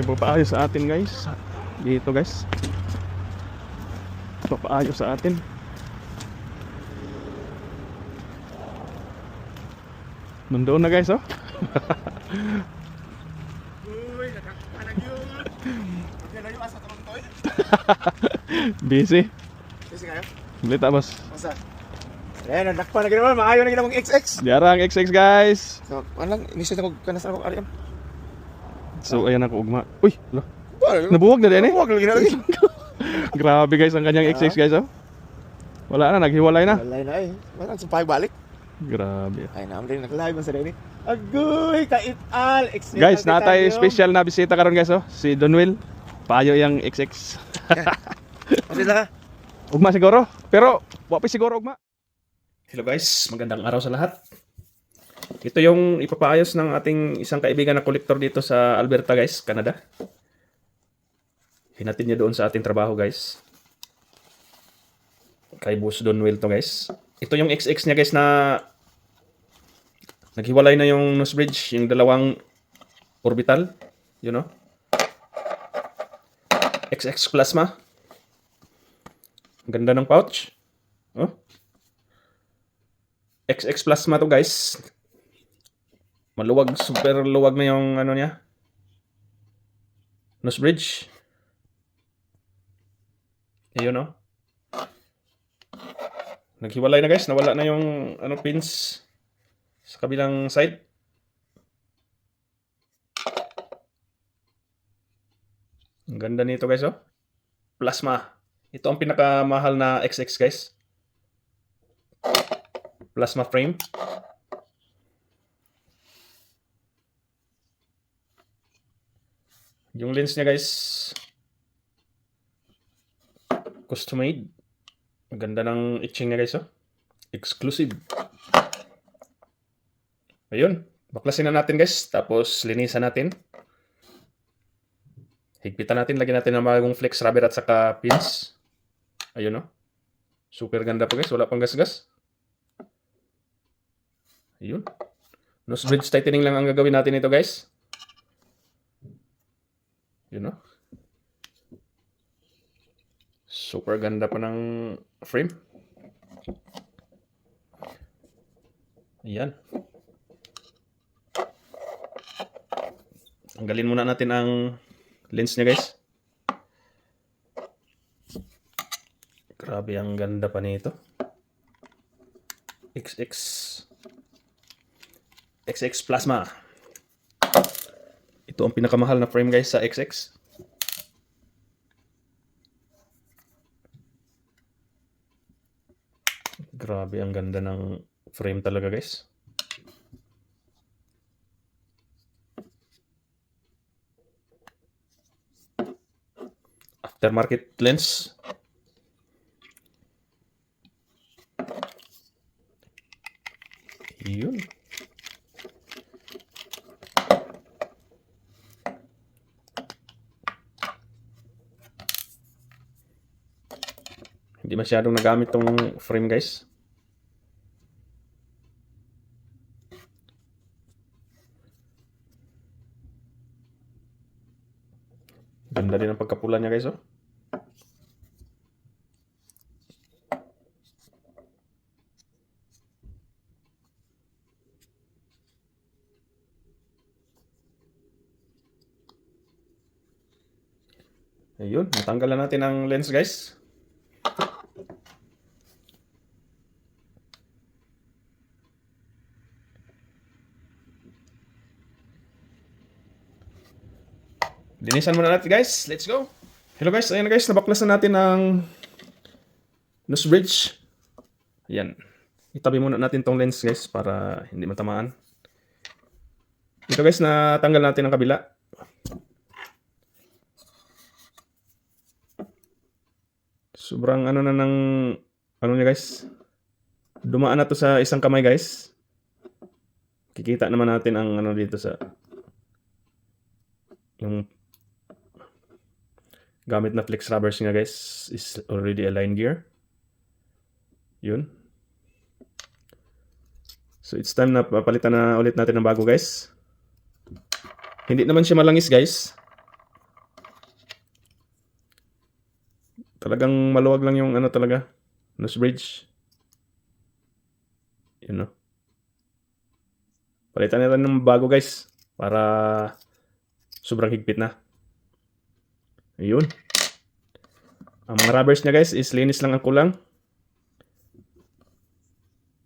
Papaayos sa atin guys. Dito guys. Papaayos sa atin. Nandoon na guys oh. Uy, nagkakapanag yun. Yan na yung asa Toronto eh. Busy. Kasi kayo? Balita boss. Masa? Ayan, nagkakapanag naman. Maayo na ginamang XX. Diarang XX guys. So, ano lang, inisip ako kanas ako ariam. So ayan ako ugma. Uy, lo. Nabuwag na din eh. Huwag lagi na lagi. Grabe guys ang kanyang XX guys oh. Wala na, naghiwalay na. Walay na eh. Wala, sumpay balik. Grabe. Ay, naman rin, nag-live man sa rin eh. Agoy, kaital. Guys, natay special na bisita karon guys oh. Si Donwell. Payo yang XX. Kasi lang. Ugma siguro. Pero wapi siguro ugma. Hello guys, magandang araw sa lahat. Ito yung ipapaayos ng ating isang kaibigan na kolektor dito sa Alberta guys, Canada. Hinatid niya doon sa ating trabaho guys. Kay Boss Donwell to guys. Ito yung XX niya guys na naghiwalay na yung nose bridge, yung dalawang orbital, you know. XX Plasma. Ang ganda ng pouch. Oh. XX Plasma to guys. Maluwag, super luwag na yung ano niya. Nose bridge. Ayun no. Naghiwalay na guys, nawala na yung ano pins sa kabilang side. Ang ganda nito guys oh. Plasma. Ito ang pinakamahal na XX guys. Plasma frame. Yung lens niya guys, custom made. Ang ganda ng etching niya guys oh. Exclusive. Ayun, baklasin na natin guys, tapos linisan natin. Higpitan natin, lagyan natin ng bagong flex rubber at saka pins. Ayun oh. Super ganda po guys, wala pang gasgas. Ayun. Nose bridge tightening lang ang gagawin natin ito guys. Yun know? Super ganda pa ng frame. Ayan. Tanggalin muna natin ang lens niya guys. Grabe ang ganda pa nito. XX Plasma. Ito ang pinakamahal na frame guys sa XX. Grabe ang ganda ng frame talaga guys. Aftermarket lens. Yun. Hindi masyadong nagamit tong frame guys. Ganda din ang pagkapula niya guys oh. Ayun, natanggal na natin ang lens guys. Linisan muna natin guys. Let's go. Hello guys. Ayan guys. Nabaklasan natin ang nose bridge. Ayan. Itabi muna natin tong lens guys para hindi matamaan. Ito guys, natanggal natin ang kabila. Sobrang ano na ng ano niya guys. Dumaan na to sa isang kamay guys. Kikita naman natin ang ano dito sa yung gamit na flex rubbers nga guys is already aligned gear. Yun. So it's time na papalitan na ulit natin ng bago guys. Hindi naman siya malangis guys. Talagang maluwag lang yung ano talaga, nose bridge. Yun, no? Palitan natin ng bago, guys, para sobrang higpit na. Ayun. Ang mga rubbers niya, guys, is linis lang ang kulang.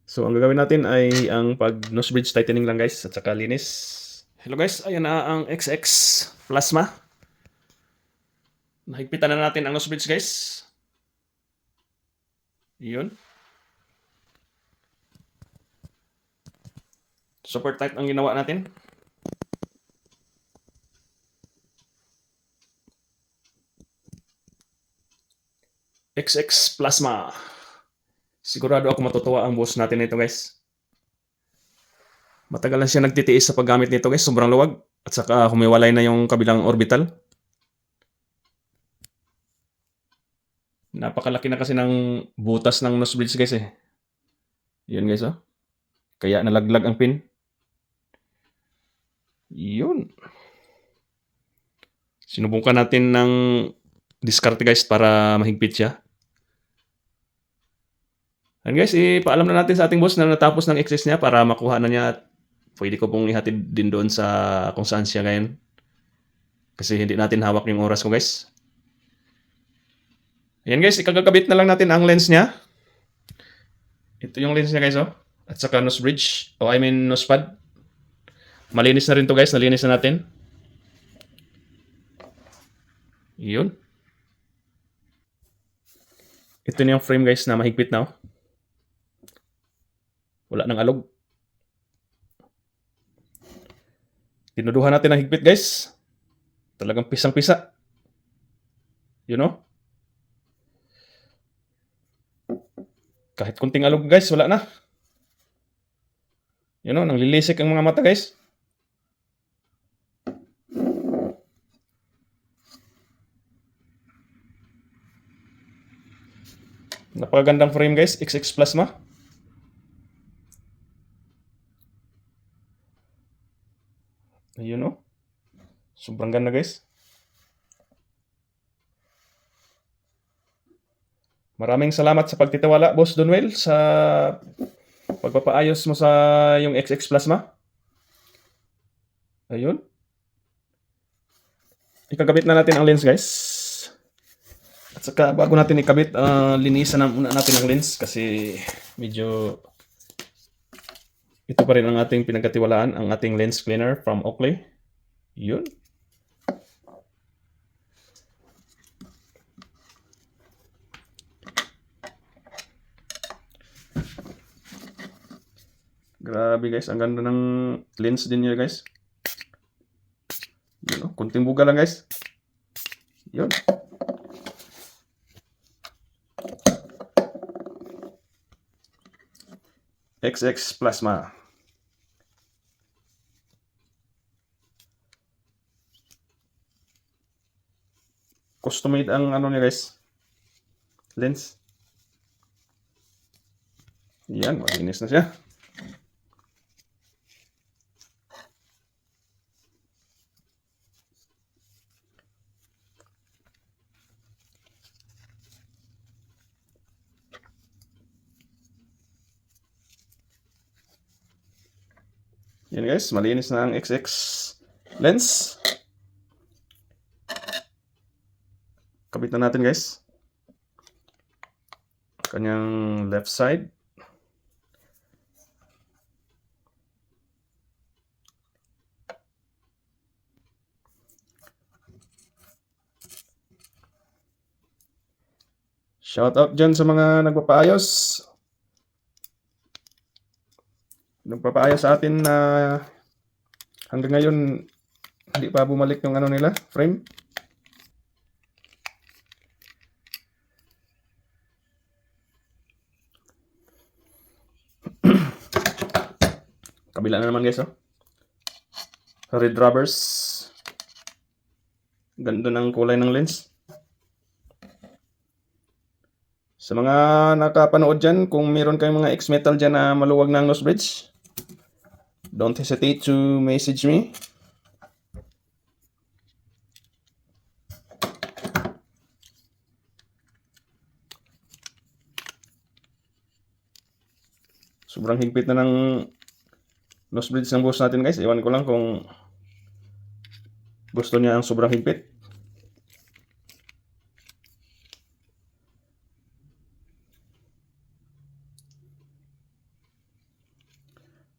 So, ang gagawin natin ay ang pag nose bridge tightening lang, guys, at saka linis. Hello, guys. Ayan na ang XX Plasma. Nahigpitan na natin ang nose bridge, guys. Yun. Super tight ang ginawa natin. XX Plasma. Sigurado ako matutuwa ang boss natin nito, guys. Matagal na siya nagtitiis sa paggamit nito, guys. Sobrang luwag. At saka humiwalay na yung kabilang orbital. Napakalaki na kasi ng butas ng nose bridge, guys, eh. Yun, guys, oh. Kaya nalaglag ang pin. Yun. Sinubukan natin ng diskarte, guys, para mahigpit siya. And guys, ipaalam na natin sa ating boss na natapos ng excess niya para makuha na niya at pwede ko pong ihatid din doon sa kung saan siya ngayon. Kasi hindi natin hawak yung oras ko, guys. Ayan, guys, ikagagabit na lang natin ang lens niya. Ito yung lens niya, guys, oh. At saka nose bridge, o I mean nose pad. Malinis na rin to, guys. Nalinis na natin. Yun. Ito na yung frame, guys, na mahigpit na, oh. Wala nang alog. Tinuduhan natin ang higpit, guys. Talagang pisang-pisa. You know? Kahit kunting alog, guys, wala na. You know, nanglilisik ang mga mata, guys. Napakagandang frame, guys. XX Plasma. Ayun, no? Sobrang ganda, guys. Maraming salamat sa pagtitiwala, Boss Donwell, sa pagpapaayos mo sa yung XX Plasma. Ayun. Ikagabit na natin ang lens, guys. At saka bago natin ikabit, linisan na muna natin ang lens kasi medyo ito pa rin ang ating pinagkatiwalaan, ang ating lens cleaner from Oakley. Yun. Grabe, guys, ang ganda ng lens din niya, guys. Yun, oh, kunting buga lang, guys. Yun. XX Plasma. Custom made ang ano niya, guys. Lens. Yan, malinis na siya. Yan, guys, malinis na ang XX lens. Kabit na natin, guys. Kanyang left side. Shout out dyan sa mga nagpapaayos. Nagpapaayos sa atin na hanggang ngayon hindi pa bumalik yung ano nila, frame. Kabila na naman, guys, oh. Red rubbers. Ganda ng kulay ng lens. Sa mga nakapanood dyan, kung meron kayong mga X-Metal dyan na maluwag ng nose bridge, don't hesitate to message me. Sobrang higpit na ng nose bridge ng boss natin guys. Ewan ko lang kung gusto niya ang sobrang higpit.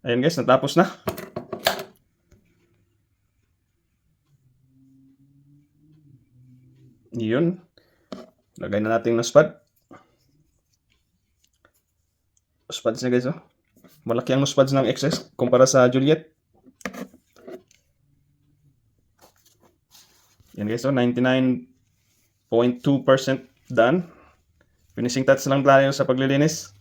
Ayan guys, natapos na. Yun. Lagay na natin ng spad. Spuds niya guys, oh. Malaki ang spuds ng XS kumpara sa Juliet. Yan guys, oh, 99.2% done. Finishing touch lang tayo sa paglilinis.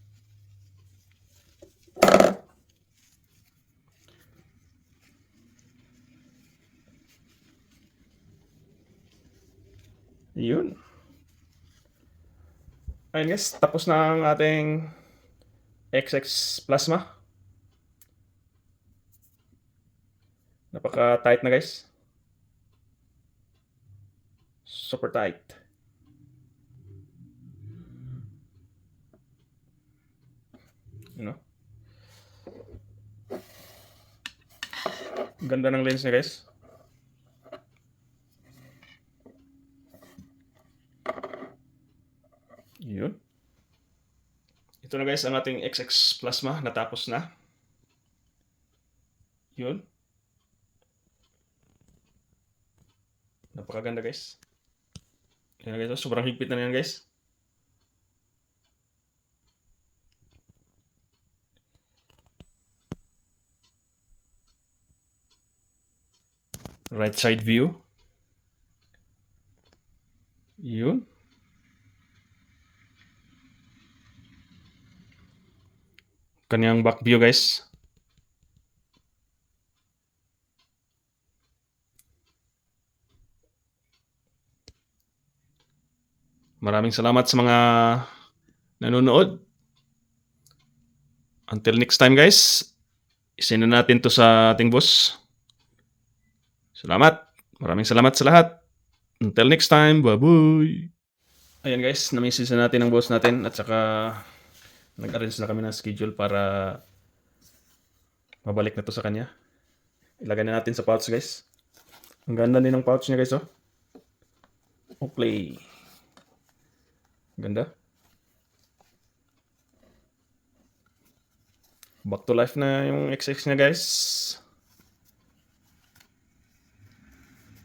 Yun. Ayun guys, tapos na ang ating XX Plasma. Napaka tight na guys. Super tight. You know? Ganda ng lens niya guys. Yun. Ito na guys ang ating XX Plasma. Natapos na. Yun. Napakaganda guys. Yan guys. Sobrang higpit na yan guys. Right side view. Yun. Kanyang back view guys. Maraming salamat sa mga nanonood. Until next time guys. Isend na natin to sa ating boss. Salamat. Maraming salamat sa lahat. Until next time. Bye-bye. Ayan guys. Na-message na natin ang boss natin at saka nag-arrange na kami ng schedule para mabalik na to sa kanya. Ilagay na natin sa pouch guys. Ang ganda din ng pouch niya guys, oh. Okay. Ganda. Back to life na yung XX niya guys.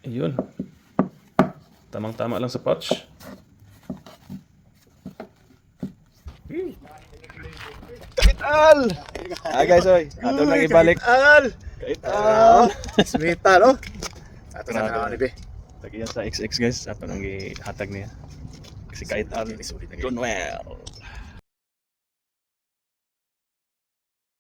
Ayun. Tamang-tama lang sa pouch. Kaital! Guys, oy. Ato nang ibalik. Kaital! Kaital. Smita, no? Ato na naman ni Be. Tagiyan sa XX guys. Ato nang ihatag niya. Kasi kaital. Done well.